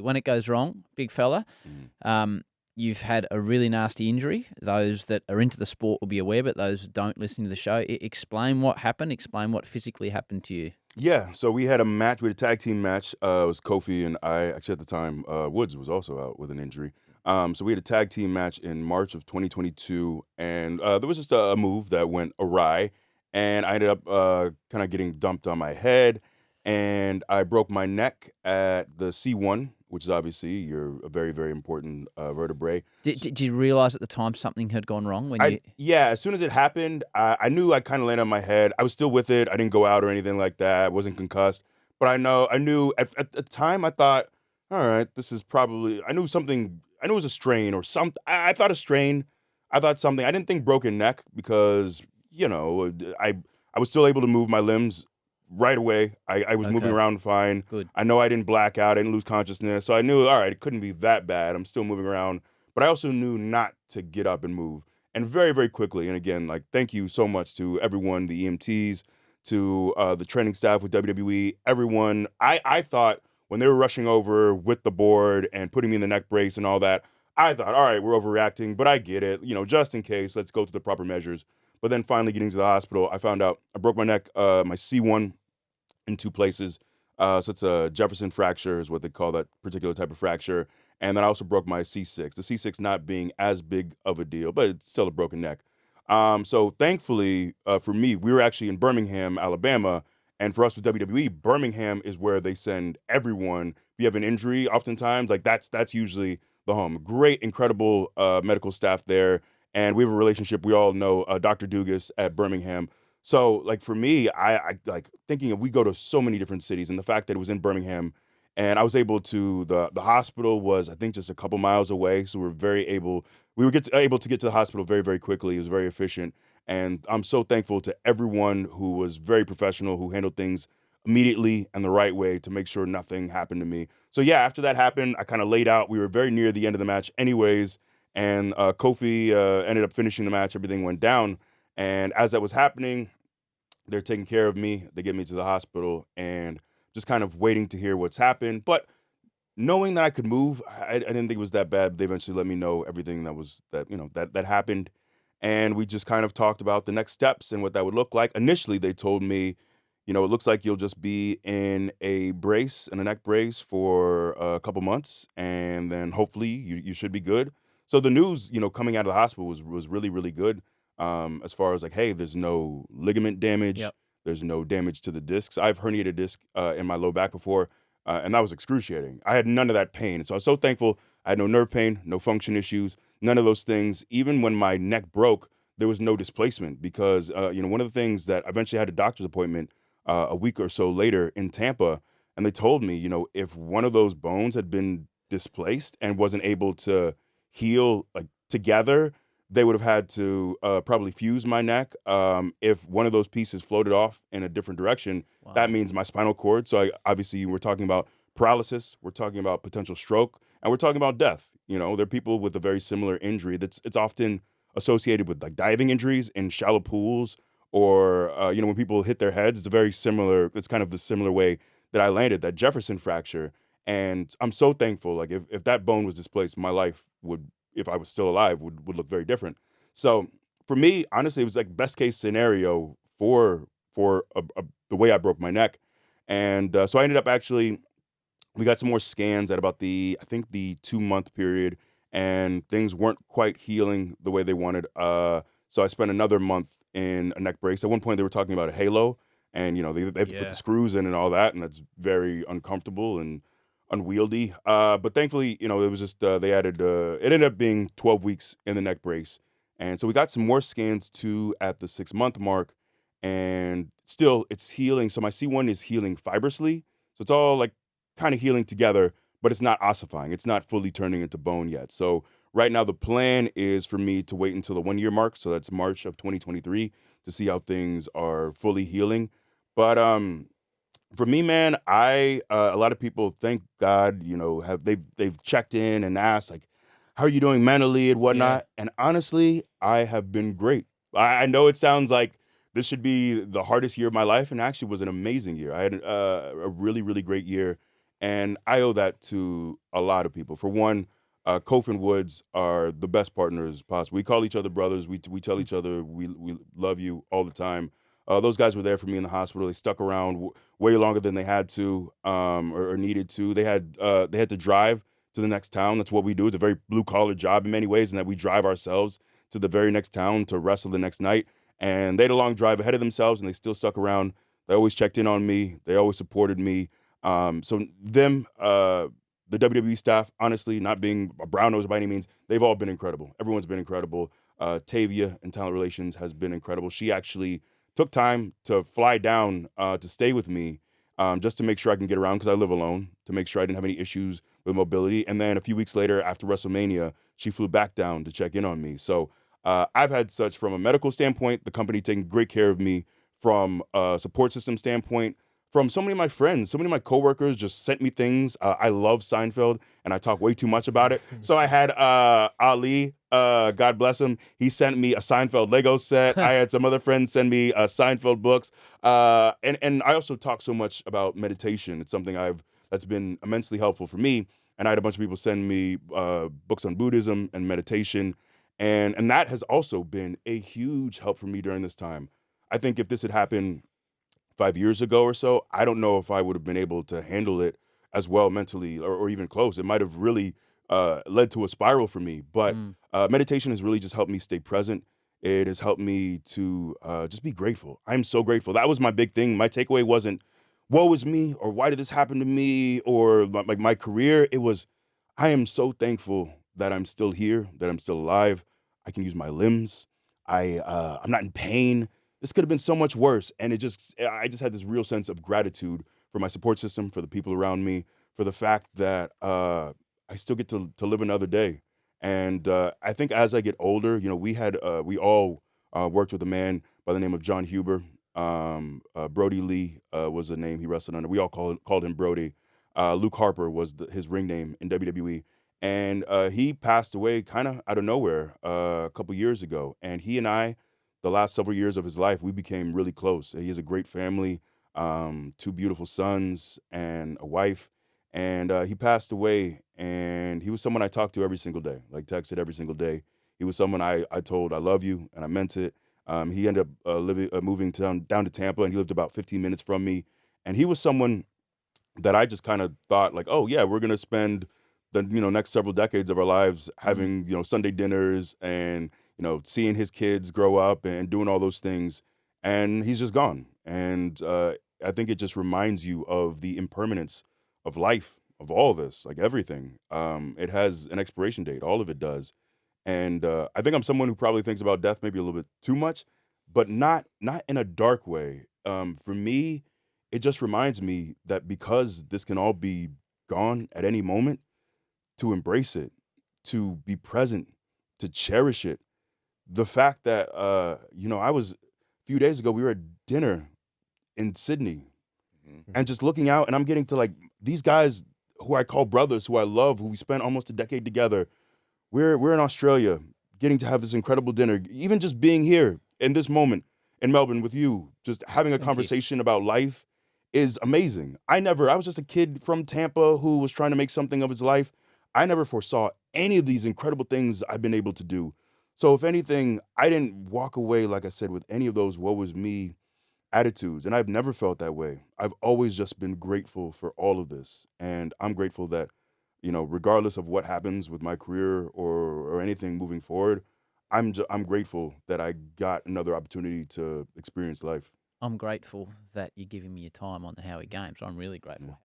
when it goes wrong, big fella, Mhm. you've had a really nasty injury. Those that are into the sport will be aware, but those who don't listen to the show, explain what happened. Explain what physically happened to you. Yeah, so we had a match, we had a tag team match. It was Kofi and I. Actually, at the time, Woods was also out with an injury. So we had a tag team match in March of 2022, and there was just a move that went awry, and I ended up kind of getting dumped on my head, and I broke my neck at the C1, which is obviously your a very very important vertebrae. Did you realize at the time something had gone wrong when I you? Yeah, as soon as it happened, I knew I kinda landed on my head. I was still with it. I didn't go out or anything like that. I wasn't concussed. But I knew at the time, I thought, "Alright, this is probably." I knew something. I knew it was a strain or something. I thought a strain. I thought something. I didn't think broken neck because, I was still able to move my limbs right away. I was moving Okay, around fine. good. I know I didn't black out. I didn't lose consciousness. So I knew, alright, it couldn't be that bad. I'm still moving around. But I also knew not to get up and move. And very, very quickly, and again, like, thank you so much to everyone, the EMTs, to the training staff with WWE, everyone. I thought when they were rushing over with the board and putting me in the neck brace and all that, I thought, all right, we're overreacting, but I get it. Just in case, let's go through the proper measures. But then finally getting to the hospital, I found out I broke my neck, my C1 in two places. So it's a Jefferson fracture is what they call that particular type of fracture. And then I also broke my C6. The C6 not being as big of a deal, but it's still a broken neck. So thankfully for me, we were actually in Birmingham, Alabama. And for us with WWE, Birmingham is where they send everyone. If you have an injury, oftentimes, like that's usually the home. Great, incredible medical staff there. And we have a relationship. We all know Dr. Dugas at Birmingham. So, like, for me, I like thinking of we go to so many different cities, and the fact that it was in Birmingham, and I was able to the hospital was, I think, just a couple miles away, so we were able to get to the hospital very, very quickly. It was very efficient, and I'm so thankful to everyone who was very professional, who handled things immediately and the right way to make sure nothing happened to me. So, yeah, after that happened, I kinda laid out. We were very near the end of the match anyways, and Kofi ended up finishing the match. Everything went down, and as that was happening, they're taking care of me. They get me to the hospital and just kind of waiting to hear what's happened. But knowing that I could move, I didn't think it was that bad. They eventually let me know everything that happened, and we just kind of talked about the next steps and what that would look like. Initially, they told me, it looks like you'll just be in a neck brace for a couple months, and then hopefully you should be good. So the news, coming out of the hospital was really really good. As far as like, hey, there's no ligament damage, Yep. there's no damage to the discs. I've herniated disc in my low back before, and that was excruciating. I had none of that pain, so I was so thankful. I had no nerve pain, no function issues, none of those things. Even when my neck broke, there was no displacement because one of the things that I eventually had a doctor's appointment a week or so later in Tampa, and they told me, if one of those bones had been displaced and wasn't able to heal like together, they would have had to probably fuse my neck. If one of those pieces floated off in a different direction, that Wow. means my spinal cord. So obviously, we're talking about paralysis, we're talking about potential stroke, and we're talking about death. There are people with a very similar injury that's it's often associated with like diving injuries in shallow pools, or when people hit their heads. It's a very similar. It's kind of the similar way that I landed that Jefferson fracture. And I'm so thankful. Like if that bone was displaced, my life would, if I was still alive, would look very different. So for me, honestly, it was like best case scenario for the way I broke my neck. And so I ended up actually, we got some more scans at about I think the 2 month period, and things weren't quite healing the way they wanted. So I spent another month in a neck brace. At one point, they were talking about a halo, and they have to put the Yeah. screws in and all that, and that's very uncomfortable and unwieldy. But thankfully, it was just they added. It ended up being 12 weeks in the neck brace, and so we got some more scans too at the 6 month mark, and still it's healing. So my C1 is healing fibrously, so it's all like kind of healing together, but it's not ossifying. It's not fully turning into bone yet. So right now the plan is for me to wait until the 1 year mark. So that's March of 2023 to see how things are fully healing. But for me, man, a lot of people, thank God, have they've checked in and asked like, how are you doing mentally and Yeah. whatnot. And honestly, I have been great. I know it sounds like this should be the hardest year of my life, and actually was an amazing year. I had a really really great year, And I owe that to a lot of people. For one, Kofi and Woods are the best partners possible. We call each other brothers. We tell each other we love you all the time. Those guys were there for me in the hospital. They stuck around way longer than they had to or needed to. They had to drive to the next town. That's what we do. It's a very blue collar job in many ways, in that we drive ourselves to the very next town to wrestle the next night. And they had a long drive ahead of themselves, and they still stuck around. They always checked in on me. They always supported me. The WWE staff, honestly, not being a brown nose by any means, they've all been incredible. Everyone's been incredible. Tavia in talent relations has been incredible. She actually took time to fly down to stay with me, just to make sure I can get around, because I live alone, to make sure I didn't have any issues with mobility. And then a few weeks later, after WrestleMania, she flew back down to check in on me. So I've had such, from a medical standpoint, the company taking great care of me, from a support system standpoint, from so many of my friends, so many of my coworkers just sent me things. I love Seinfeld, and I talk way too much about it. So I had Ali, God bless him. He sent me a Seinfeld Lego set. I had some other friends send me Seinfeld books, and I also talk so much about meditation. It's something that's been immensely helpful for me. And I had a bunch of people send me books on Buddhism and meditation, and that has also been a huge help for me during this time. I think if this had happened 5 years ago or so, I don't know if I would have been able to handle it as well mentally, or even close. It might have really led to a spiral for me. But Mm. meditation has really just helped me stay present. It has helped me to just be grateful. I'm so grateful. That was my big thing. My takeaway wasn't, woe is me, or why did this happen to me, or like my career. It was, I am so thankful that I'm still here, that I'm still alive. I can use my limbs. I'm not in pain. This could have been so much worse. And I just had this real sense of gratitude for my support system, for the people around me, for the fact that I still get to live another day. And I think as I get older, we all worked with a man by the name of John Huber. Brody Lee was the name he wrestled under. We all called him Brody. Luke Harper was his ring name in WWE. And he passed away kind of out of nowhere a couple years ago. And he and I, the last several years of his life, we became really close. He has a great family, two beautiful sons and a wife. And he passed away, and he was someone I talked to every single day, like texted every single day. He was someone I told I love you, and I meant it. He ended up moving down to Tampa, and he lived about 15 minutes from me. And he was someone that I just kind of thought, like, oh yeah, we're gonna spend the next several decades of our lives Mm. having Sunday dinners, and seeing his kids grow up and doing all those things, and he's just gone. And I think it just reminds you of the impermanence of life, of all this, like everything. It has an expiration date, all of it does. And I think I'm someone who probably thinks about death maybe a little bit too much, but not in a dark way. For me, it just reminds me that because this can all be gone at any moment, to embrace it, to be present, to cherish it. The fact that I was a few days ago, we were at dinner in Sydney, Mhm. and just looking out, and I'm getting to, like, these guys who I call brothers, who I love, who we spent almost a decade together. We're in Australia, getting to have this incredible dinner. Even just being here in this moment in Melbourne with you, just having a Thank you. conversation about life is amazing. I was just a kid from Tampa who was trying to make something of his life. I never foresaw any of these incredible things I've been able to do. So if anything, I didn't walk away, like I said, with any of those woe was me attitudes. And I've never felt that way. I've always just been grateful for all of this. And I'm grateful that, regardless of what happens with my career or anything moving forward, I'm grateful that I got another opportunity to experience life. I'm grateful that you're giving me your time on the Howie Games. I'm really Yeah. grateful.